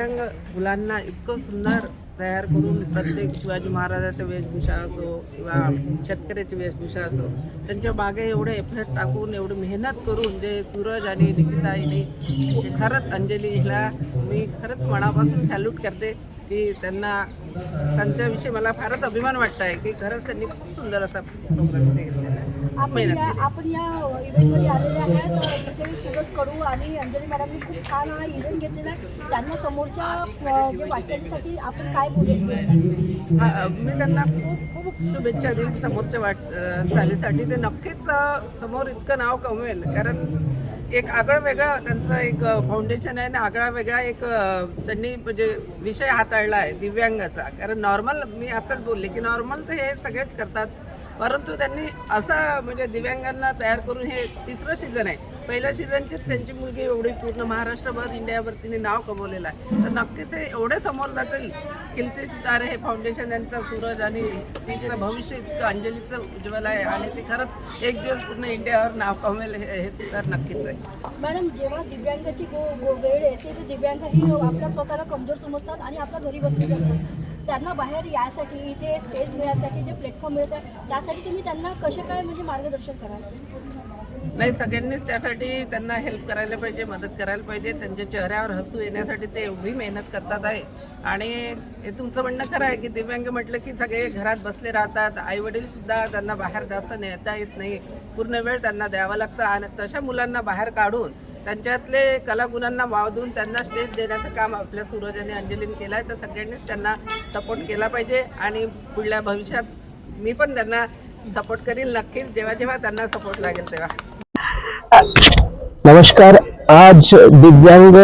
दिव्यांग मुलांना इतकं सुंदर तयार करून प्रत्येक शिवाजी महाराजाचा वेशभूषा असो किंवा शेतकऱ्याची वेशभूषा असो, त्यांच्या मागे एवढे एफर्ट टाकून एवढी मेहनत करून जे सूरज आणि निकिता हिने खरंच अंजली हिला मी खरंच मनापासून सॅल्यूट करते की त्यांच्याविषयी मला फारच अभिमान वाटत आहे की खरंच त्यांनी खूप सुंदर असा प्रोग्राम घेतलेला आहे. आपण या इव्हेंटमध्ये आलेले आहेत. सूरज कडू आणि अंजली मॅडमनी खूप छान हा इव्हेंट घेतलेला आहे. त्यांना समोरच्या जे वाटचालीसाठी आपण काय बोलू? मी त्यांना खूप खूप शुभेच्छा देईन समोरच्या वाटचालीसाठी. ते नक्कीच समोर इतकं नाव कमवेल, कारण एक आगळं वेगळं त्यांचं एक फाउंडेशन आहे आणि आगळा वेगळा एक त्यांनी म्हणजे विषय हाताळला आहे दिव्यांगाचा. कारण नॉर्मल मी आताच बोलले की नॉर्मल तर हे सगळेच करतात, परंतु त्यांनी असं म्हणजे दिव्यांगांना तयार करून हे तिसरं सीझन आहे. पहिल्या सीझनचीच त्यांची मुलगी एवढी पूर्ण महाराष्ट्रभर इंडियाभर तिने नाव कमवलेलं आहे. तर नक्कीच हे एवढे समोर जातील. कीर्ती सितारे हे फाउंडेशन त्यांचं सूरज आणि तिचं भविष्य इतकं अंजलीचं उज्ज्वल आहे आणि ती खरंच एक दिवस पूर्ण इंडियावर नाव कमवेल हे तर नक्कीच आहे. मॅडम, जेव्हा दिव्यांगाची वेळ येते तर दिव्यांगही आपल्या स्वतःला कमजोर समजतात आणि आपल्या घरी बसले जातात. त्यांना बाहेर यासाठी इथे स्पेस मिळण्यासाठी जे प्लॅटफॉर्म मिळत आहे त्यासाठी तुम्ही त्यांना कसे काय म्हणजे मार्गदर्शन कराल? नाही, सगळ्यांनीच त्यासाठी त्यांना हेल्प करायला पाहिजे, मदत करायला पाहिजे. त्यांच्या चेहऱ्यावर हसू येण्यासाठी ते एवढी मेहनत करतात आहे. आणि हे तुमचं म्हणणं खरं आहे की दिव्यांग म्हटलं की सगळे घरात बसले राहतात. आईवडीलसुद्धा त्यांना बाहेर जास्त नेता येत नाही, पूर्ण वेळ त्यांना द्यावा लागतं. आणि तशा मुलांना बाहेर काढून त्यांच्यातले कलागुणांना वाव देऊन त्यांना स्टेज देण्याचं काम आपल्या सूरज आणि अंजलीने केलं आहे. तर सगळ्यांनीच त्यांना सपोर्ट केला पाहिजे आणि पुढल्या भविष्यात मी पण त्यांना सपोर्ट करील नक्कीच, जेव्हा जेव्हा त्यांना सपोर्ट लागेल तेव्हा. नमस्कार। आज दिव्यांग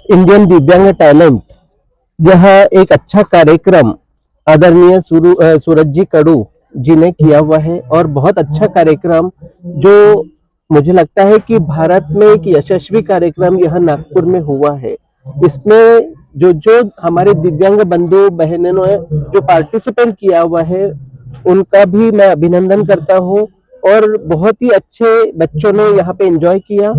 इंडियन दिव्यांग टैलेंट यह एक अच्छा कार्यक्रम आदरणीय सूरज जी कडू जी ने किया हुआ है और बहुत अच्छा कार्यक्रम जो मुझे लगता है कि भारत में एक यशस्वी कार्यक्रम यह नागपुर में हुआ है। इसमें जो हमारे दिव्यांग बंधु बहनों ने जो पार्टिसिपेट किया हुआ है उनका भी मैं अभिनंदन करता हूँ और बहुत ही अच्छे बच्चों ने यहाँ पे एंजॉय किया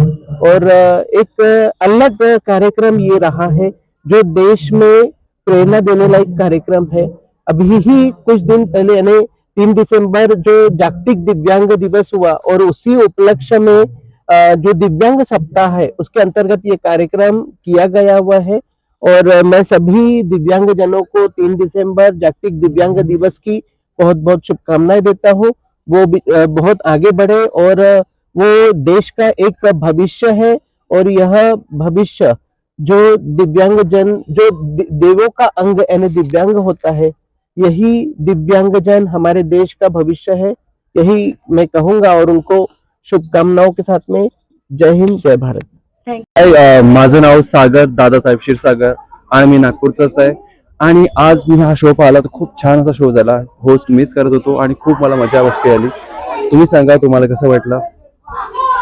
और एक अलग कार्यक्रम ये रहा है जो देश में प्रेरणा देने लायक कार्यक्रम है। अभी ही कुछ दिन पहले यानी 3 दिसंबर जो जागतिक दिव्यांग दिवस हुआ और उसी उपलक्ष्य में जो दिव्यांग सप्ताह है उसके अंतर्गत ये कार्यक्रम किया गया हुआ है और मैं सभी दिव्यांग जनों को 3 दिसंबर जागतिक दिव्यांग दिवस की बहुत बहुत शुभकामनाएं देता हूँ। वो बहुत आगे बढ़े और वो देश का एक भविष्य है और यह भविष्य जो दिव्यांग जन जो देवों का अंग यानी दिव्यांग होता है, यही दिव्यांगजन हमारे देश का भविष्य है, यही मैं कहूंगा और उनको शुभकामनाओं के साथ में जय हिंद जय भारत। माझं नाव सागर दादासाहेब क्षीरसागर आणि मी नागपूरचाच आहे आणि आज मी हा शो पाहिला तर खूप छान असा शो झाला। होस्ट मिस करत होतो आणि खूप मला मजा मस्ती आली। तुम्ही सांगा तुम्हाला कसं वाटलं?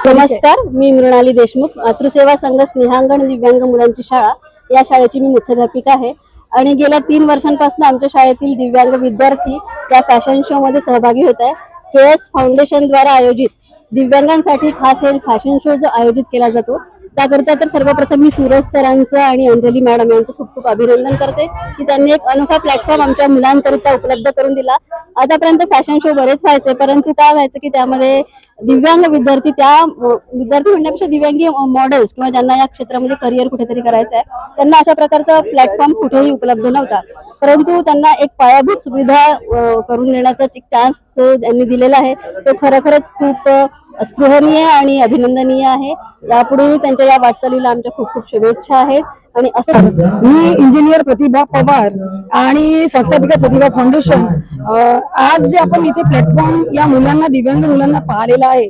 नमस्कार, मी मृणाली देशमुख, मातृसेवा संघ स्नेहांगण दिव्यांग मुलांची शाळा या शाळेची मी मुख्याध्यापिका आहे आणि गेल्या 3 वर्षांपासून आमच्या शाळेतील दिव्यांग विद्यार्थी या फॅशन शो मध्ये सहभागी होत आहे। केएस फाउंडेशन द्वारा आयोजित दिव्यांगांसाठी खास हे फॅशन शो जो आयोजित केला जातो त्याकरता तर सर्वप्रथम मी सूरज सरांचं आणि अंजली मॅडम यांचं खूप खूप अभिनंदन करते की त्यांनी एक अनोखा प्लॅटफॉर्म आमच्या मुलांकरिता उपलब्ध करून दिला। आतापर्यंत फॅशन शो बरेच व्हायचे, परंतु काय व्हायचं की त्यामध्ये दिव्यांग विद्यार्थी म्हणण्यापेक्षा दिव्यांगी मॉडेल्स किंवा ज्यांना या क्षेत्रामध्ये करिअर कुठेतरी करायचं आहे त्यांना अशा प्रकारचा प्लॅटफॉर्म कुठेही उपलब्ध नव्हता, परंतु त्यांना एक पायाभूत सुविधा करून देण्याचा एक चान्स जो त्यांनी दिलेला आहे तो खरोखरच खूप स्पृहणीय आणि अभिनंदनीय आहे। यापुढे त्यांच्या या वाटचालीला आमच्या खूप खूप शुभेच्छा आहेत। आणि असं मी इंजिनियर प्रतिभा पवार आणि संस्थापिका प्रतिभा फाउंडेशन आज जे आपण इथे प्लॅटफॉर्म या मुलांना दिव्यांग मुलांना पाहिलेला आहे,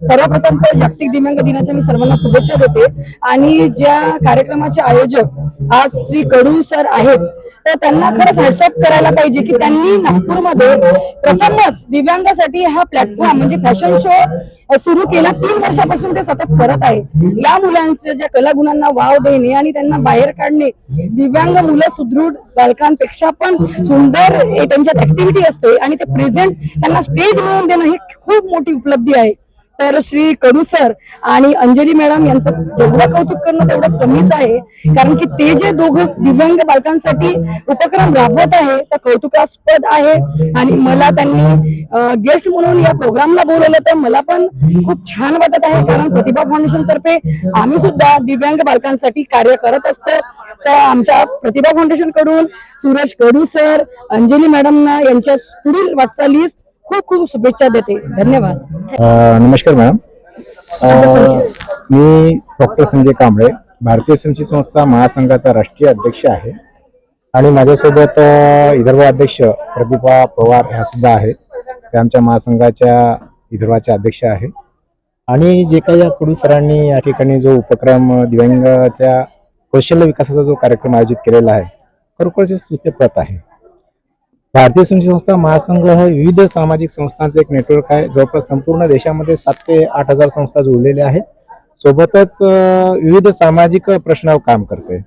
सर्वप्रथम तर जागतिक दिव्यांग दिनाच्या मी सर्वांना शुभेच्छा देते आणि ज्या कार्यक्रमाचे आयोजक आज श्री कडू सर आहेत तर त्यांना खरंच हॅट्सअप करायला पाहिजे की त्यांनी नागपूरमध्ये प्रथमच दिव्यांगासाठी हा प्लॅटफॉर्म म्हणजे फॅशन शो सुरू केला। 3 वर्षापासून ते सतत करत आहे। या मुलांच्या ज्या कलागुणांना वाव देणे आणि त्यांना बाहेर काढणे, दिव्यांग मुलं सुदृढ बालकांपेक्षा पण सुंदर त्यांच्यात ऍक्टिव्हिटी असते आणि ते प्रेझेंट त्यांना स्टेज मिळवून देणं ही खूप मोठी उपलब्धी आहे। तर श्री कडू सर आणि अंजली मॅडम यांचं जेवढं कौतुक करणं तेवढं कमीच आहे, कारण की ते जे दोघं दिव्यांग बालकांसाठी उपक्रम राबवत आहे ते कौतुकास्पद आहे. आणि मला त्यांनी गेस्ट म्हणून या प्रोग्रामला बोलवलं तर मला पण खूप छान वाटत आहे, कारण प्रतिभा फाउंडेशन तर्फे आम्ही सुद्धा दिव्यांग बालकांसाठी कार्य करत असतो. तर आमच्या प्रतिभा फाउंडेशन कडून सूरज कडू सर, अंजली मॅडमना यांच्या पुढील वाटचालीस खूप खूप शुभेच्छा देते. धन्यवाद. नमस्कार मॅडम. मी डॉक्टर संजय कांबळे, भारतीय स्वयंसेवी संस्था महासंघाचा राष्ट्रीय अध्यक्ष आहे आणि माझ्यासोबत विदर्भ अध्यक्ष प्रतिभा पवार ह्या सुद्धा आहेत. ते आमच्या महासंघाच्या विदर्भाचे अध्यक्ष आहे. आणि जे काही या कडू सरांनी या ठिकाणी जो उपक्रम दिव्यांगाच्या कौशल्य विकासाचा जो कार्यक्रम आयोजित केलेला आहे, खरोखरच स्तुत्यप्रत आहे. भारतीय स्वयंसेवी संस्था महासंघ हा विविध सामाजिक संस्थांचं एक नेटवर्क आहे. जवळपास संपूर्ण देशामध्ये 7 ते 8 हजार संस्था जोडलेल्या आहेत. सोबतच विविध सामाजिक प्रश्नावर काम करते.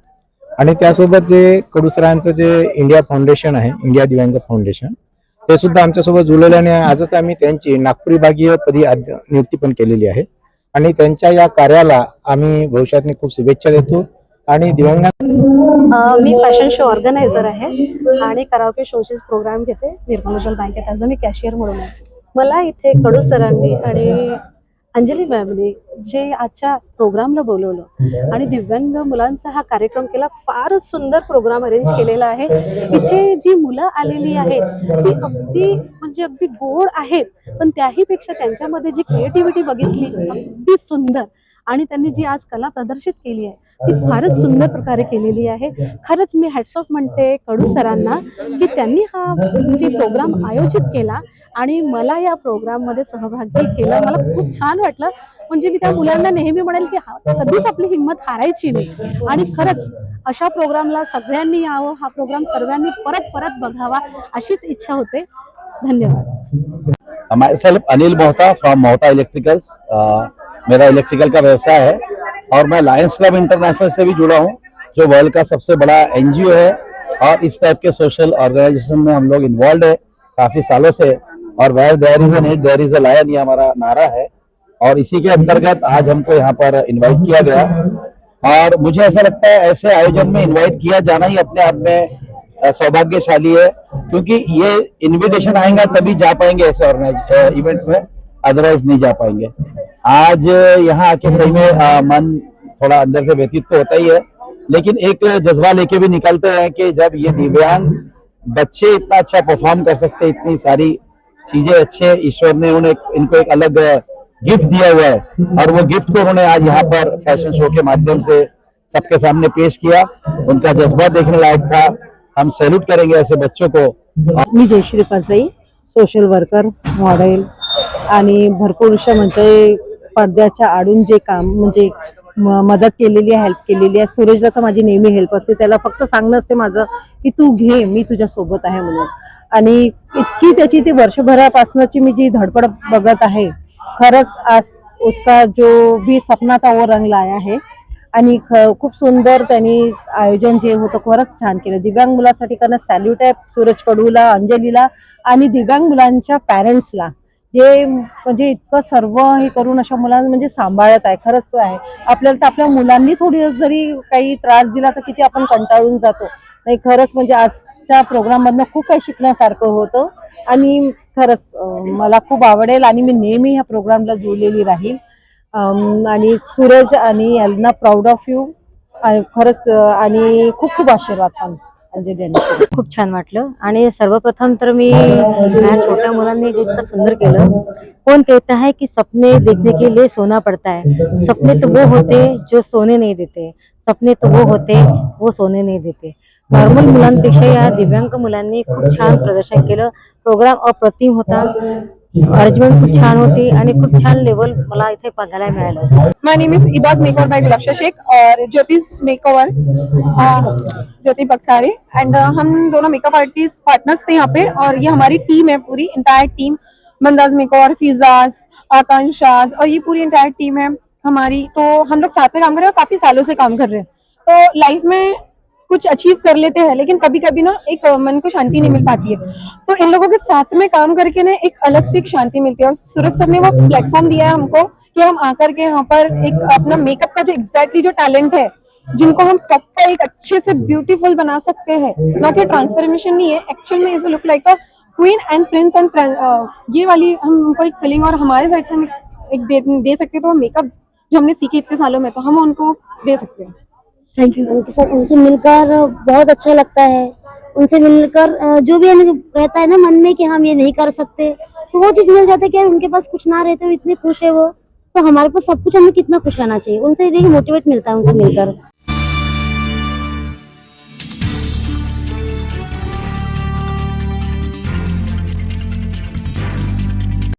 आणि त्यासोबत जे कडू सरांचं जे इंडिया फाउंडेशन आहे, इंडिया दिव्यांग फाउंडेशन, ते सुद्धा आमच्यासोबत जुळलेले आणि आजच आम्ही त्यांची नागपूर विभागीय पदी नियुक्ती पण केलेली आहे. आणि त्यांच्या या कार्याला आम्ही भविष्यात खूप शुभेच्छा देतो. आणि दिव्यांग मी फॅशन शो ऑर्गनायझर आहे आणि कराओके शोचे प्रोग्राम घेते निर्मल बँकेत. ॲज मी कॅशियर म्हणून आहे. मला इथे कडू सरांनी आणि अंजली मॅमनी जे आजच्या प्रोग्रामला बोलवलं आणि दिव्यांग मुलांचा हा कार्यक्रम केला, फारच सुंदर प्रोग्राम अरेंज केलेला आहे. इथे जी मुलं आलेली आहेत ती अगदी गोड आहेत, पण त्याहीपेक्षा त्यांच्यामध्ये जी क्रिएटिव्हिटी बघितली अगदी सुंदर, आणि त्यांनी जी आज कला प्रदर्शित केली आहे ती फारच सुंदर प्रकारे केलेली आहे. खरंच मी हॅट्स ऑफ म्हणते कडू सरांना की त्यांनी हा म्हणजे प्रोग्राम आयोजित केला आणि मला या प्रोग्राममध्ये सहभागी केलं. मला खूप छान वाटलं. म्हणजे मी त्या मुलांना नेहमी म्हणेल की कधीच आपली हिंमत हारायची नाही. आणि खरंच अशा प्रोग्रामला सगळ्यांनी यावं, हा प्रोग्राम सर्वांनी परत परत बघावा अशीच इच्छा होते. धन्यवाद. My self Anil Mohta from Mohta electricals. मेरा इलेक्ट्रिकल का व्यवसाय है और मैं लायंस क्लब इंटरनेशनल से भी जुड़ा हूँ, जो वर्ल्ड का सबसे बड़ा एनजीओ है. और इस टाइप के सोशल ऑर्गेनाइजेशन में हम लोग इन्वॉल्व है काफी सालों से. और where there is a need there is a lion, ये हमारा नारा है. और इसी के अंतर्गत आज हमको यहाँ पर इनवाइट किया गया. और मुझे ऐसा लगता है ऐसे आयोजन में इनवाइट किया जाना ही अपने आप में सौभाग्यशाली है, क्योंकि ये इनविटेशन आएगा तभी जा पाएंगे ऐसे ऑर्गेनाइज इवेंट्स में, अदरवाइज नहीं जा पाएंगे. आज यहाँ आके सही में मन थोड़ा अंदर से व्यतीत तो होता ही है, लेकिन एक जज्बा लेके भी निकलते हैं कि जब ये दिव्यांग बच्चे इतना अच्छा परफॉर्म कर सकते, इतनी सारी चीजें अच्छे ईश्वर ने उन्हें इनको एक अलग गिफ्ट दिया हुआ है, और वो गिफ्ट को उन्होंने आज यहाँ पर फैशन शो के माध्यम से सबके सामने पेश किया. उनका जज्बा देखने लायक था. हम सैल्यूट करेंगे ऐसे बच्चों को. मी जयश्री पाचाई, सोशल वर्कर, मॉडेल आणि भरपूर म्हणजे पडद्याच्या आडून जे काम म्हणजे मदत केलेली आहे, हेल्प केलेली आहे. सूरजला तर माझी नेहमी हेल्प असते. त्याला फक्त सांगणं असते माझं की तू घे, मी तुझ्या सोबत आहे म्हणून. आणि इतकी त्याची ती वर्षभरापासूनची मी जी धडपड बघत आहे, खरंच आज उसका जो भी सपना था वो रंग लाया है. आणि खूप सुंदर त्यांनी आयोजन जे होतं खरंच छान केलं. दिव्यांग मुलासाठी करणं सॅल्यूट आहे सूरज कडूला, अंजलीला आणि दिव्यांग मुलांच्या पॅरेंट्सला, जे म्हणजे इतकं सर्व हे करून अशा मुलांना म्हणजे सांभाळत आहे. खरंच आहे, आपल्याला तर आपल्या मुलांनी थोडी जरी काही त्रास दिला तर किती आपण कंटाळून जातो. नाही, खरंच म्हणजे आजच्या प्रोग्राममधनं खूप काही शिकण्यासारखं होतं आणि खरंच मला खूप आवडेल आणि मी नेहमी ह्या प्रोग्रामला जोडलेली राहील. आणि सूरज आणि यांना प्राऊड ऑफ यू खरंच. आणि खूप खूप आशीर्वाद पण अंजली यांनी. खूप छान वाटलं. आणि सर्वप्रथम तर मी छोट्या मुलांनी जितकं सुंदर केलं. कौन कहता है कि सपने देखने के लिए सोना पड़ता है, सपने तो वो होते जो सोने नहीं देते, सपने तो वो होते वो सोने नहीं देते. नॉर्मल मुलांपेक्षा या दिव्यांग मुलांनी खूप छान प्रदर्शन केलं. प्रोग्राम अप्रतिम होता. अरेंजमेंट खूप छान होती आणि खूप छान लेवल मला इथे बघायला मिळालं. My name is Ibaz makeover by Gulabsha Shaikh और ज्योतिष मेकओवर ज्योति बक्सारी, एंड हम दोनों मेकअप आर्टिस्ट पार्टनर्स थे यहाँ पे. और ये हमारी टीम है, पूरी इंटायर टीम. बंदाज मेकओवर, फिजाज, आकांशाज, और ये पूरी इंटायर टीम है हमारी. तो हम लोग साथ में काम कर रहे हैं और काफी सालों से काम कर रहे हैं. तो लाइफ में कुछ अचीव कर लेते हैं, लेकिन कभी कभी ना एक मन को शांति नहीं मिल पाती है। तो इन लोगों के साथ में काम करके ना एक अलग से एक शांति मिलती है। और सूरज सर ने वो प्लेटफॉर्म दिया है हमको कि हम आकर के यहाँ पर एक अपना मेकअप का जो एग्जैक्टली जो टैलेंट है, जिनको हम प्रॉपर एक अच्छे से ब्यूटीफुल बना सकते हैं, ना कि ट्रांसफॉर्मेशन नहीं है, एक्चुअल में is look like a queen end Prince end ये वाली हम उनको एक फीलिंग और हमारे साइड से हम एक दे सकते हैं। तो मेकअप जो हमने सीखे इतने सालों में, तो हम उनको दे सकते हैं। Thank you. उनके साथ उनसे मिलकर बहुत अच्छा लगता है। उनसे मिलकर जो भी हमें रहता है ना मन में कि हम ये नहीं कर सकते, तो वो चीज मिल जाता है कि यार उनके पास कुछ ना रहते हुए इतने खुश है वो, तो हमारे पास सब कुछ, हमें कितना खुश रहना चाहिए। उनसे देखिए मोटिवेट मिलता है उनसे मिलकर।